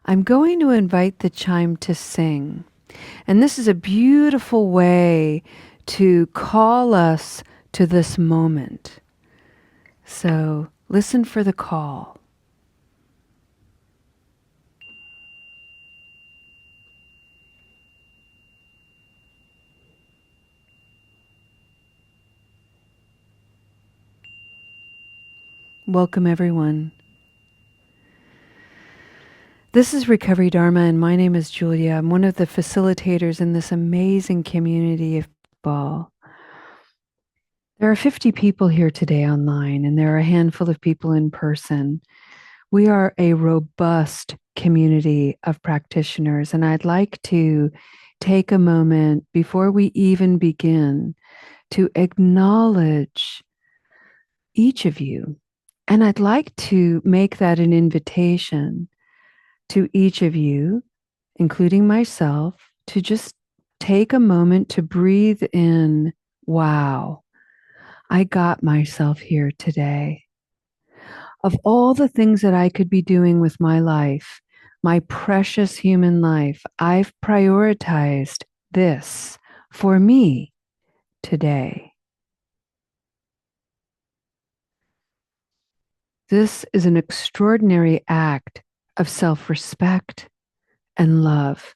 I'm going to invite the chime to sing. And this is a beautiful way to call us to this moment. So listen for the call. Welcome, everyone. This is Recovery Dharma, and my name is Julia. I'm one of the facilitators in this amazing community of people. There are 50 people here today online, and there are a handful of people in person. We are a robust community of practitioners, and I'd like to take a moment before we even begin to acknowledge each of you. And I'd like to make that an invitation to each of you, including myself, to just take a moment to breathe in, wow, I got myself here today. Of all the things that I could be doing with my life, my precious human life, I've prioritized this for me today. This is an extraordinary act of self-respect and love.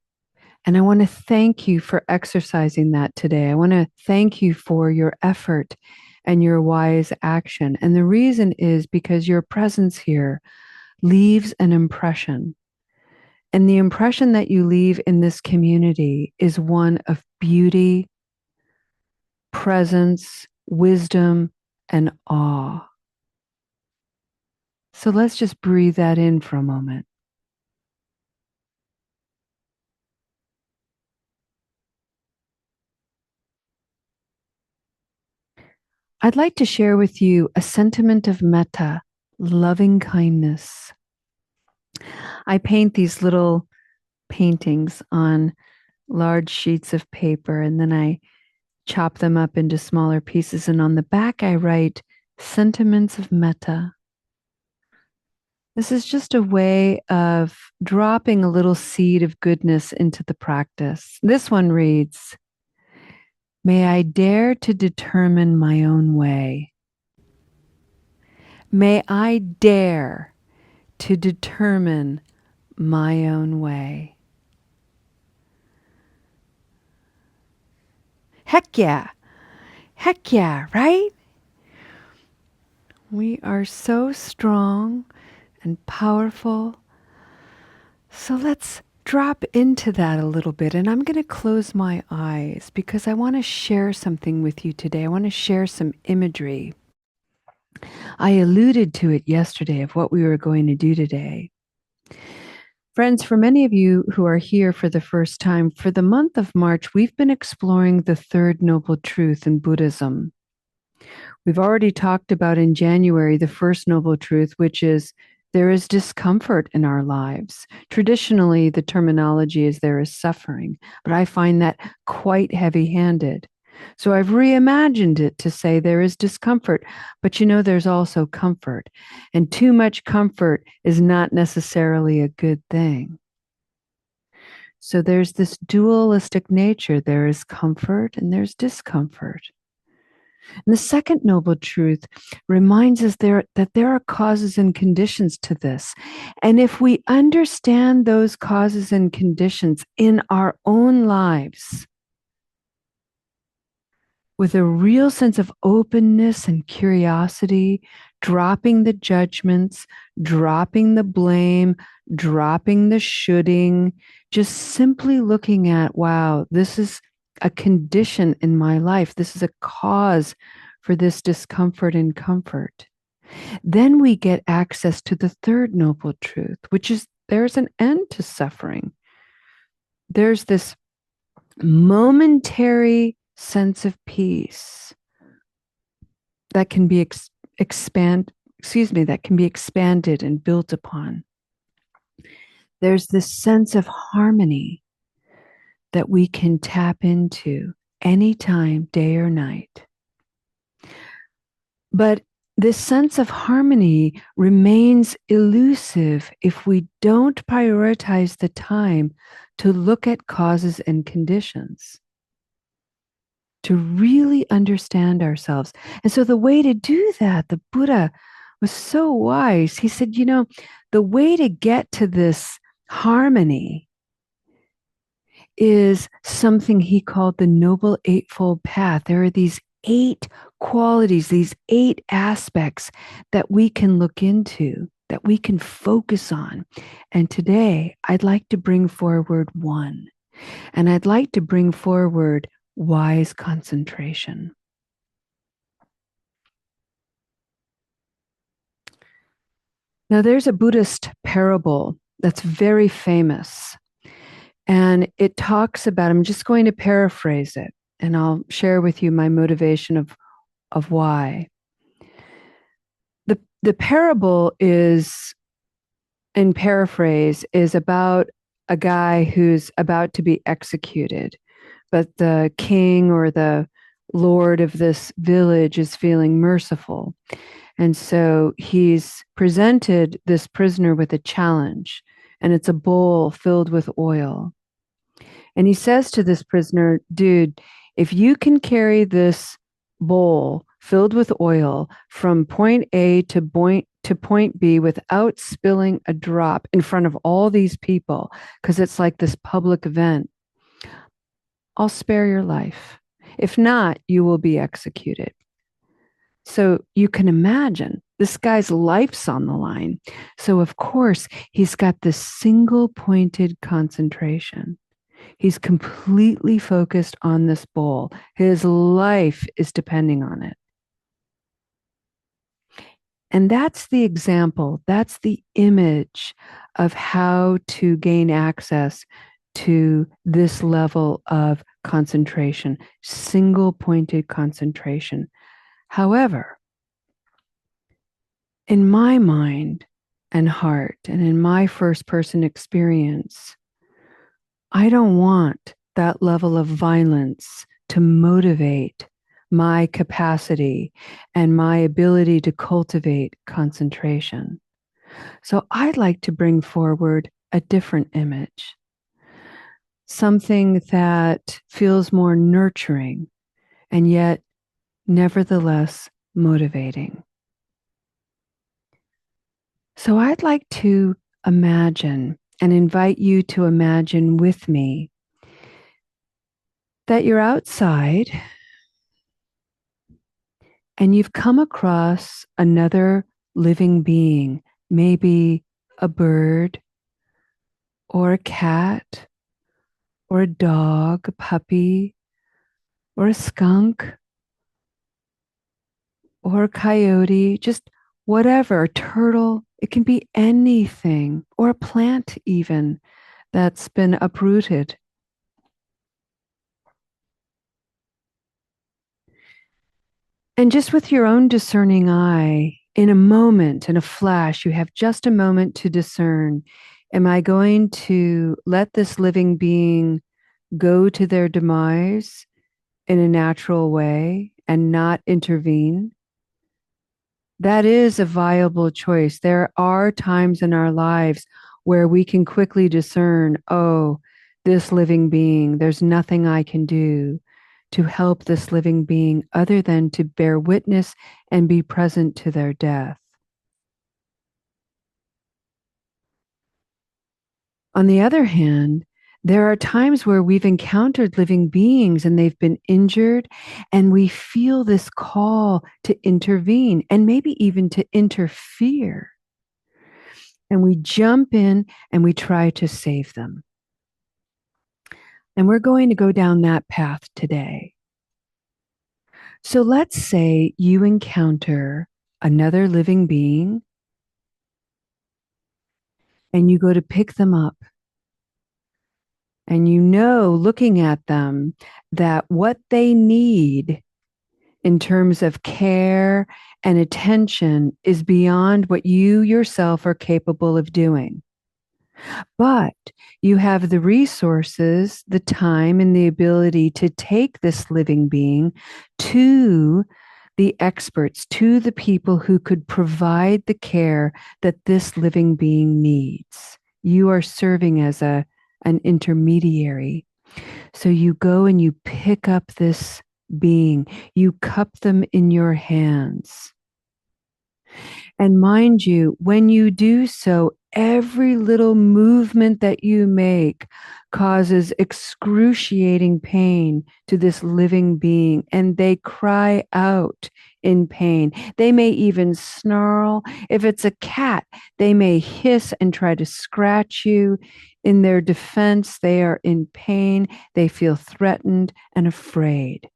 And I want to thank you for exercising that today. I want to thank you for your effort and your wise action. And the reason is because your presence here leaves an impression. And the impression that you leave in this community is one of beauty, presence, wisdom, and awe. So let's just breathe that in for a moment. I'd like to share with you a sentiment of metta, loving kindness. I paint these little paintings on large sheets of paper, and then I chop them up into smaller pieces. And on the back, I write sentiments of metta. This is just a way of dropping a little seed of goodness into the practice. This one reads, may I dare to determine my own way. May I dare to determine my own way. Heck yeah. Heck yeah, right? We are so strong and powerful. So let's drop into that a little bit. And I'm going to close my eyes because I want to share something with you today. I want to share some imagery. I alluded to it yesterday of what we were going to do today. Friends, for many of you who are here for the first time, for the month of March, we've been exploring the third noble truth in Buddhism. We've already talked about in January the first noble truth, which is there is discomfort in our lives. Traditionally, the terminology is there is suffering, but I find that quite heavy-handed. So I've reimagined it to say there is discomfort, but there's also comfort. And too much comfort is not necessarily a good thing. So there's this dualistic nature. There is comfort and there's discomfort. And the second noble truth reminds us that there are causes and conditions to this. And if we understand those causes and conditions in our own lives with a real sense of openness and curiosity, dropping the judgments, dropping the blame, dropping the shoulding, just simply looking at, wow, this is a condition in my life. This is a cause for this discomfort and comfort. Then we get access to the third noble truth, which is there's an end to suffering. There's this momentary sense of peace that can be that can be expanded and built upon. There's this sense of harmony that we can tap into anytime, day or night. But this sense of harmony remains elusive if we don't prioritize the time to look at causes and conditions, to really understand ourselves. And so, the way to do that, the Buddha was so wise. He said, the way to get to this harmony is something he called the Noble Eightfold Path. There are these 8 qualities, these 8 aspects that we can look into, that we can focus on. And today, I'd like to bring forward one. And I'd like to bring forward wise concentration. Now, there's a Buddhist parable that's very famous. And it talks about, I'm just going to paraphrase it, and I'll share with you my motivation of why. The parable is, in paraphrase, is about a guy who's about to be executed, but the king or the lord of this village is feeling merciful. And so he's presented this prisoner with a challenge, and it's a bowl filled with oil. And he says to this prisoner, dude, if you can carry this bowl filled with oil from point A to point B without spilling a drop in front of all these people, because it's like this public event, I'll spare your life. If not, you will be executed. So you can imagine this guy's life's on the line. So, of course, he's got this single pointed concentration. He's completely focused on this bowl. His life is depending on it. And that's the example, that's the image of how to gain access to this level of concentration, single pointed concentration. However, in my mind and heart, and in my first person experience, I don't want that level of violence to motivate my capacity and my ability to cultivate concentration. So I'd like to bring forward a different image, something that feels more nurturing and yet nevertheless motivating. So I'd like to imagine and invite you to imagine with me that you're outside and you've come across another living being, maybe a bird or a cat or a dog, a puppy or a skunk or a coyote, just whatever, a turtle. It can be anything, or a plant even that's been uprooted. And just with your own discerning eye, in a moment, in a flash, you have just a moment to discern, am I going to let this living being go to their demise in a natural way and not intervene? That is a viable choice. There are times in our lives where we can quickly discern, oh, this living being, there's nothing I can do to help this living being other than to bear witness and be present to their death. On the other hand, there are times where we've encountered living beings and they've been injured, and we feel this call to intervene and maybe even to interfere. And we jump in and we try to save them. And we're going to go down that path today. So let's say you encounter another living being and you go to pick them up. And you know, looking at them, that what they need in terms of care and attention is beyond what you yourself are capable of doing. But you have the resources, the time, and the ability to take this living being to the experts, to the people who could provide the care that this living being needs. You are serving as an intermediary. So you go and you pick up this being, you cup them in your hands. And mind you, when you do so, every little movement that you make causes excruciating pain to this living being, and they cry out in pain. They may even snarl. If it's a cat, they may hiss and try to scratch you. In their defense, they are in pain. They feel threatened and afraid.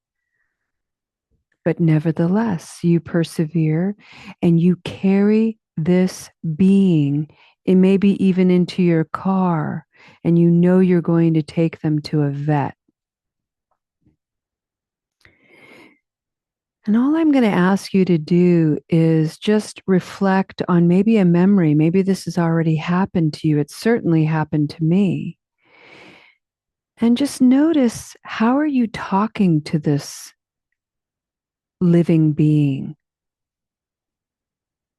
But nevertheless, you persevere and you carry this being, and maybe even into your car, and you know you're going to take them to a vet. And all I'm going to ask you to do is just reflect on maybe a memory. Maybe this has already happened to you. It's certainly happened to me. And just notice, how are you talking to this living being?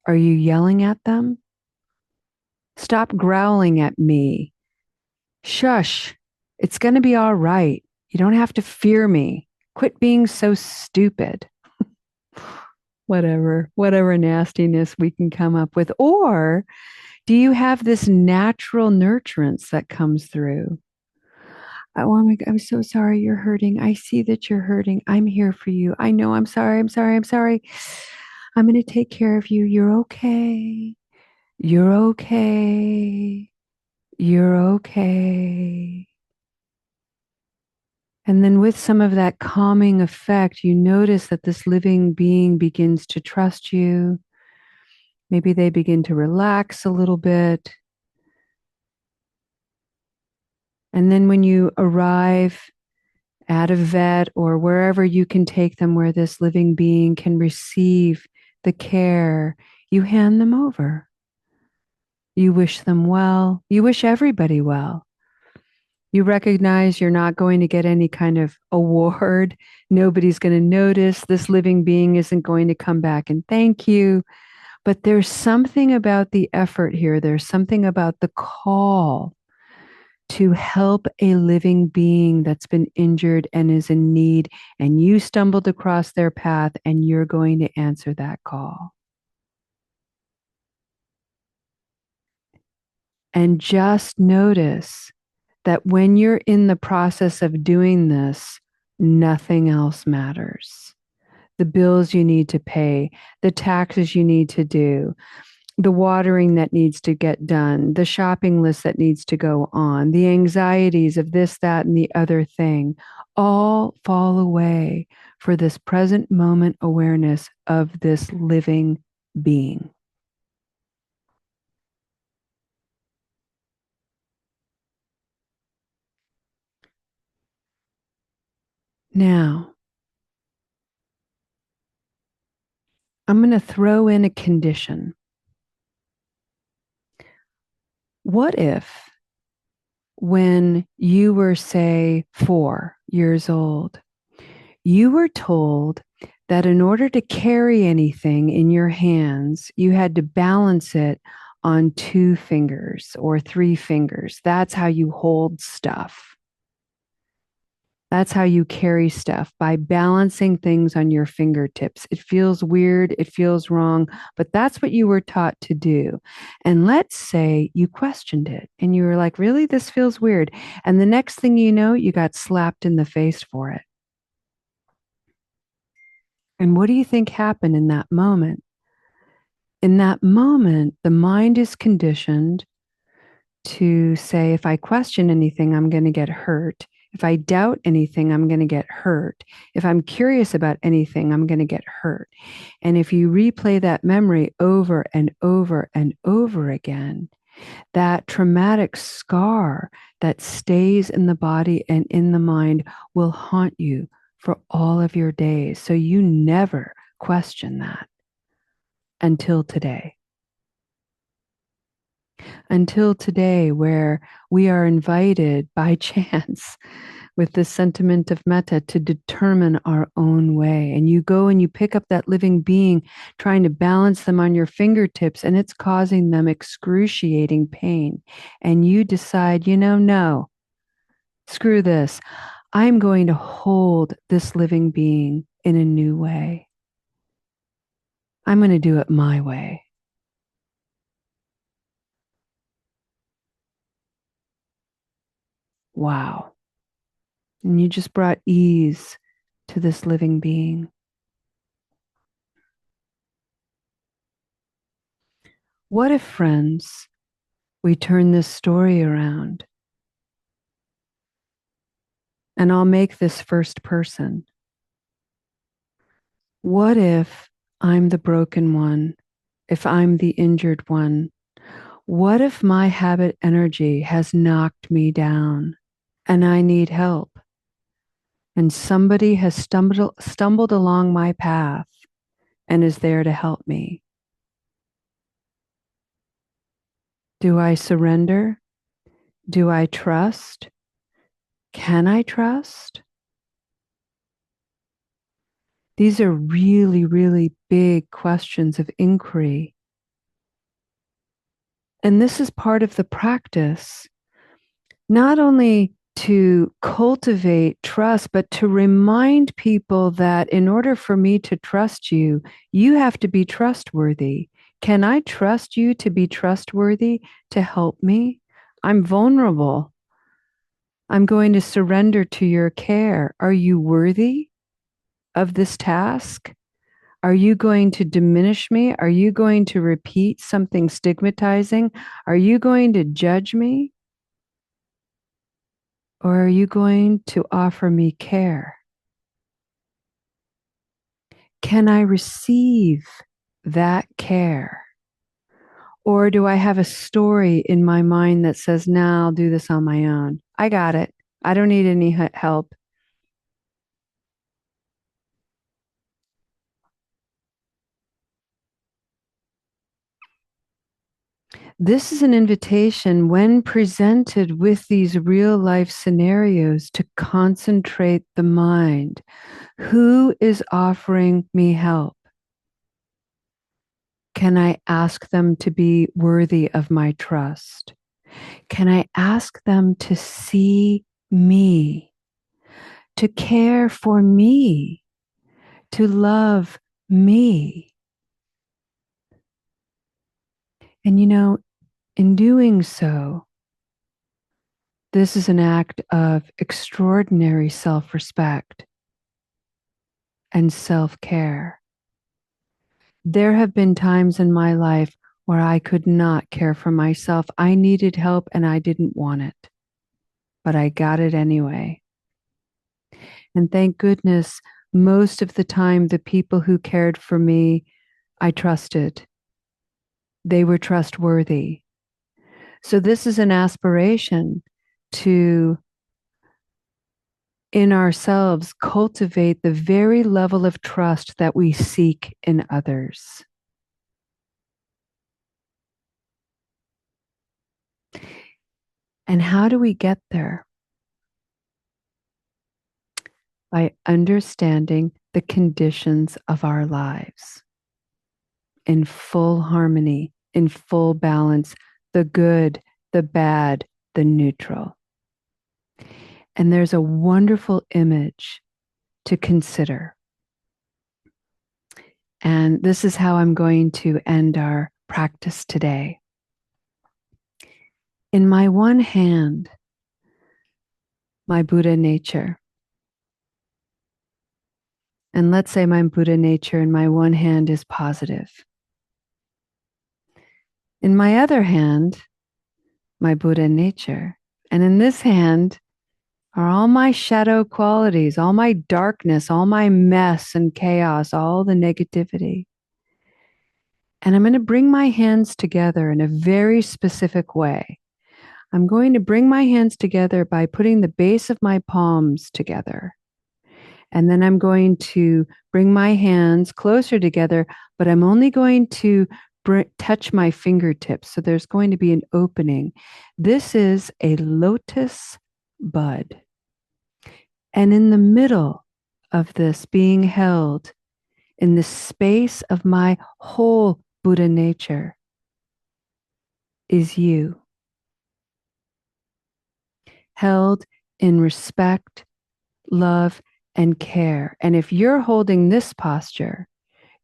Are you yelling at them? Stop growling at me. Shush. It's going to be all right. You don't have to fear me. Quit being so stupid. Whatever nastiness we can come up with. Or do you have this natural nurturance that comes through? Oh my God, I'm so sorry you're hurting. I see that you're hurting. I'm here for you. I know I'm sorry. I'm sorry. I'm sorry. I'm going to take care of you. You're okay. You're okay. You're okay. And then, with some of that calming effect, you notice that this living being begins to trust you. Maybe they begin to relax a little bit. And then, when you arrive at a vet or wherever you can take them, where this living being can receive the care, you hand them over. You wish them well. You wish everybody well. You recognize you're not going to get any kind of award. Nobody's going to notice. This living being isn't going to come back and thank you. But there's something about the effort here. There's something about the call to help a living being that's been injured and is in need. And you stumbled across their path, and you're going to answer that call. And just notice that when you're in the process of doing this, nothing else matters. The bills you need to pay, the taxes you need to do, the watering that needs to get done, the shopping list that needs to go on, the anxieties of this, that, and the other thing, all fall away for this present moment awareness of this living being. Now, I'm going to throw in a condition. What if, when you were, say, 4 years old, you were told that in order to carry anything in your hands, you had to balance it on 2 fingers or 3 fingers? That's how you hold stuff. That's how you carry stuff, by balancing things on your fingertips. It feels weird, it feels wrong, but that's what you were taught to do. And let's say you questioned it and you were like, really, this feels weird. And the next thing you know, you got slapped in the face for it. And what do you think happened in that moment? In that moment, the mind is conditioned to say, if I question anything, I'm going to get hurt. If I doubt anything, I'm going to get hurt. If I'm curious about anything, I'm going to get hurt. And if you replay that memory over and over and over again, that traumatic scar that stays in the body and in the mind will haunt you for all of your days. So you never question that until today. Until today, where we are invited by chance, with this sentiment of metta to determine our own way. And you go and you pick up that living being, trying to balance them on your fingertips, and it's causing them excruciating pain. And you decide, no, screw this. I'm going to hold this living being in a new way. I'm going to do it my way. Wow. And you just brought ease to this living being. What if, friends, we turn this story around? And I'll make this first person. What if I'm the broken one? If I'm the injured one? What if my habit energy has knocked me down and I need help? And somebody has stumbled along my path and is there to help me. Do I surrender? Do I trust? Can I trust? These are really, really big questions of inquiry. And this is part of the practice, not only to cultivate trust, but to remind people that in order for me to trust you, you have to be trustworthy. Can I trust you to be trustworthy to help me? I'm vulnerable. I'm going to surrender to your care. Are you worthy of this task? Are you going to diminish me? Are you going to repeat something stigmatizing? Are you going to judge me? Or are you going to offer me care? Can I receive that care? Or do I have a story in my mind that says, no, I'll do this on my own. I got it. I don't need any help. This is an invitation when presented with these real life scenarios to concentrate the mind. Who is offering me help? Can I ask them to be worthy of my trust? Can I ask them to see me, to care for me, to love me? And in doing so, this is an act of extraordinary self-respect and self-care. There have been times in my life where I could not care for myself. I needed help and I didn't want it, but I got it anyway. And thank goodness, most of the time, the people who cared for me, I trusted. They were trustworthy. So this is an aspiration to, in ourselves, cultivate the very level of trust that we seek in others. And how do we get there? By understanding the conditions of our lives in full harmony, in full balance, the good, the bad, the neutral. And there's a wonderful image to consider. And this is how I'm going to end our practice today. In my one hand, my Buddha nature. And let's say my Buddha nature in my one hand is positive. In my other hand, my Buddha nature. And in this hand are all my shadow qualities, all my darkness, all my mess and chaos, all the negativity. And I'm going to bring my hands together in a very specific way. I'm going to bring my hands together by putting the base of my palms together. And then I'm going to bring my hands closer together, but I'm only going to touch my fingertips. So there's going to be an opening. This is a lotus bud. And in the middle of this, being held in the space of my whole Buddha nature, is you, held in respect, love, and care. And if you're holding this posture,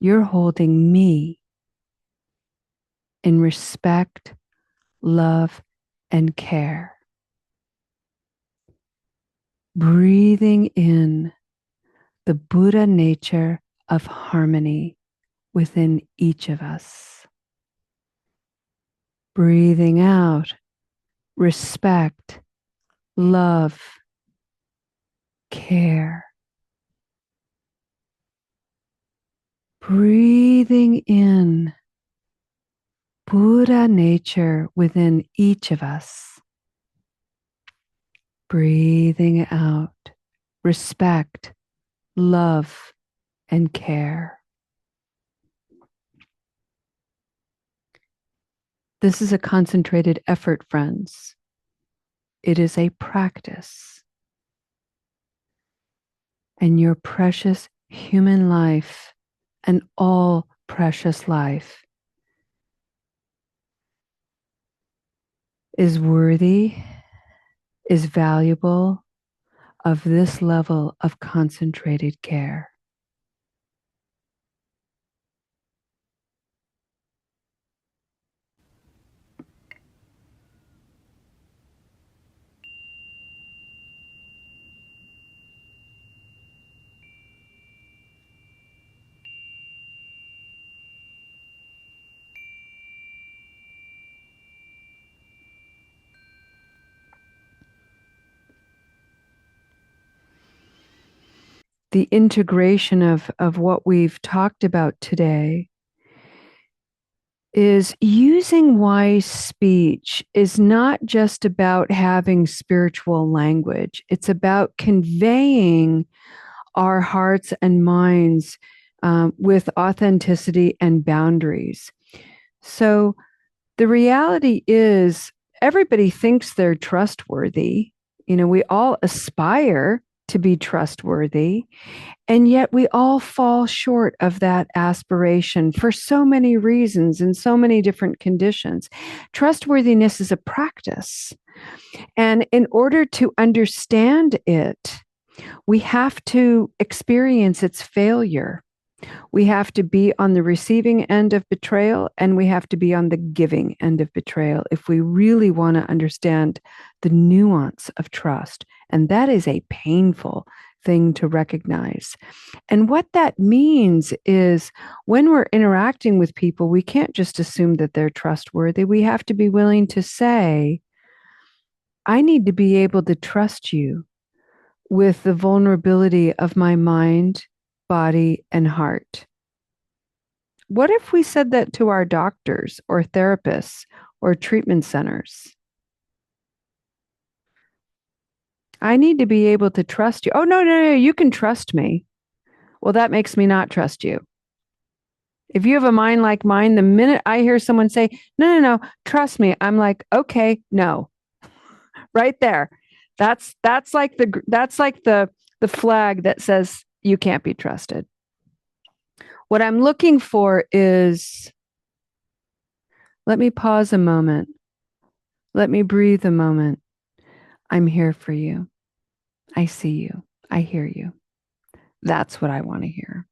you're holding me in respect, love, and care. Breathing in the Buddha nature of harmony within each of us. Breathing out respect, love, care. Breathing in Buddha nature within each of us. Breathing out respect, love, and care. This is a concentrated effort, friends. It is a practice. And your precious human life and all precious life is worthy, is valuable of this level of concentrated care. The integration of what we've talked about today is using wise speech is not just about having spiritual language. It's about conveying our hearts and minds with authenticity and boundaries. So the reality is everybody thinks they're trustworthy. You know, we all aspire to be trustworthy. And yet we all fall short of that aspiration for so many reasons and so many different conditions. Trustworthiness is a practice. And in order to understand it, we have to experience its failure. We have to be on the receiving end of betrayal, and we have to be on the giving end of betrayal if we really want to understand the nuance of trust. And that is a painful thing to recognize. And what that means is when we're interacting with people, we can't just assume that they're trustworthy. We have to be willing to say, I need to be able to trust you with the vulnerability of my mind, body, and heart. What if we said that to our doctors or therapists or treatment centers? I need to be able to trust you. Oh, no, you can trust me. Well, that makes me not trust you. If you have a mind like mine, the minute I hear someone say, no, trust me, I'm like, okay, no. Right there. That's like the flag that says you can't be trusted. What I'm looking for is, let me pause a moment. Let me breathe a moment. I'm here for you. I see you. I hear you. That's what I want to hear.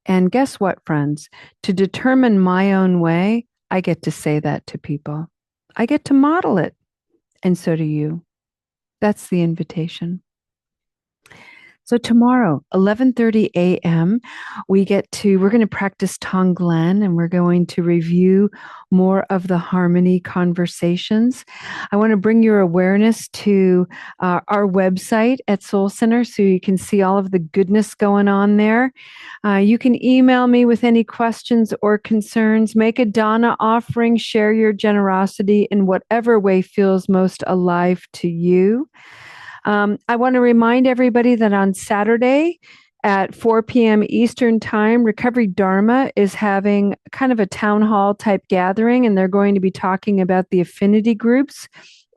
And guess what, friends? To determine my own way, I get to say that to people. I get to model it. And so do you. That's the invitation. So tomorrow, 11:30 a.m., we're going to practice Tonglen, and we're going to review more of the harmony conversations. I want to bring your awareness to our website at Soul Center so you can see all of the goodness going on there. You can email me with any questions or concerns. Make a Dana offering. Share your generosity in whatever way feels most alive to you. I want to remind everybody that on Saturday at 4 p.m. Eastern Time, Recovery Dharma is having kind of a town hall type gathering, and they're going to be talking about the affinity groups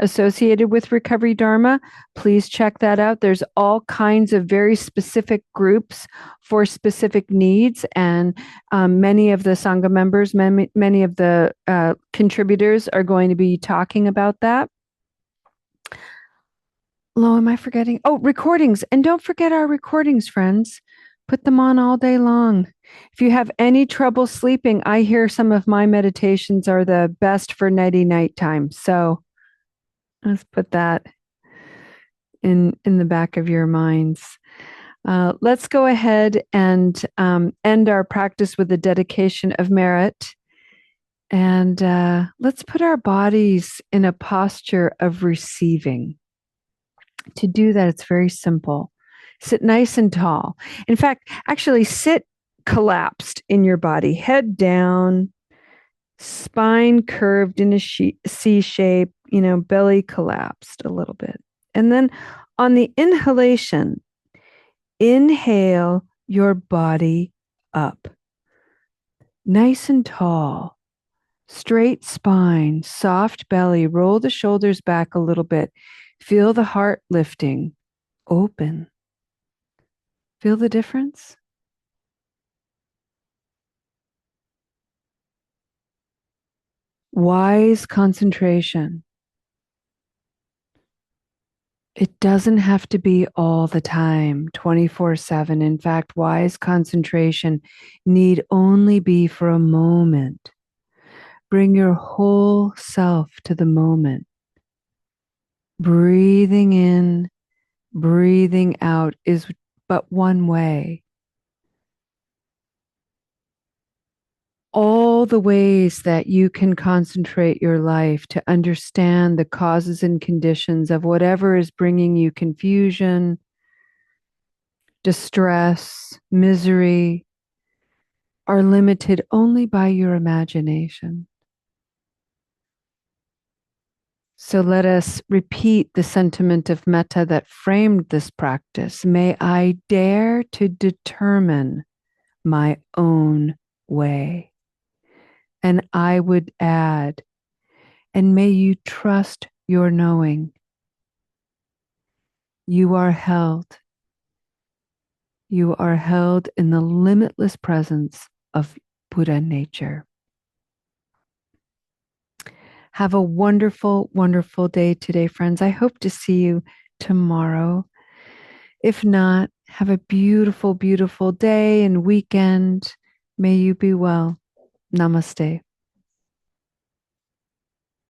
associated with Recovery Dharma, please check that out. There's all kinds of very specific groups for specific needs, and many of the Sangha members, many of the contributors are going to be talking about that. Lo, am I forgetting? Oh, recordings. And don't forget our recordings, friends. Put them on all day long. If you have any trouble sleeping, I hear some of my meditations are the best for nighty night time. So let's put that in the back of your minds. Let's go ahead and end our practice with a dedication of merit. And let's put our bodies in a posture of receiving. To do that, it's very simple. Sit nice and tall. In fact, actually sit collapsed in your body, head down, spine curved in a C shape, belly collapsed a little bit. And then on the inhalation, inhale your body up. Nice and tall, straight spine, soft belly, roll the shoulders back a little bit. Feel the heart lifting, open. Feel the difference? Wise concentration. It doesn't have to be all the time, 24/7. In fact, wise concentration need only be for a moment. Bring your whole self to the moment. Breathing in, breathing out is but one way. All the ways that you can concentrate your life to understand the causes and conditions of whatever is bringing you confusion, distress, misery, are limited only by your imagination. So let us repeat the sentiment of metta that framed this practice. May I dare to determine my own way. And I would add, and may you trust your knowing. You are held. You are held in the limitless presence of Buddha nature. Have a wonderful, wonderful day today, friends. I hope to see you tomorrow. If not, have a beautiful, beautiful day and weekend. May you be well. Namaste.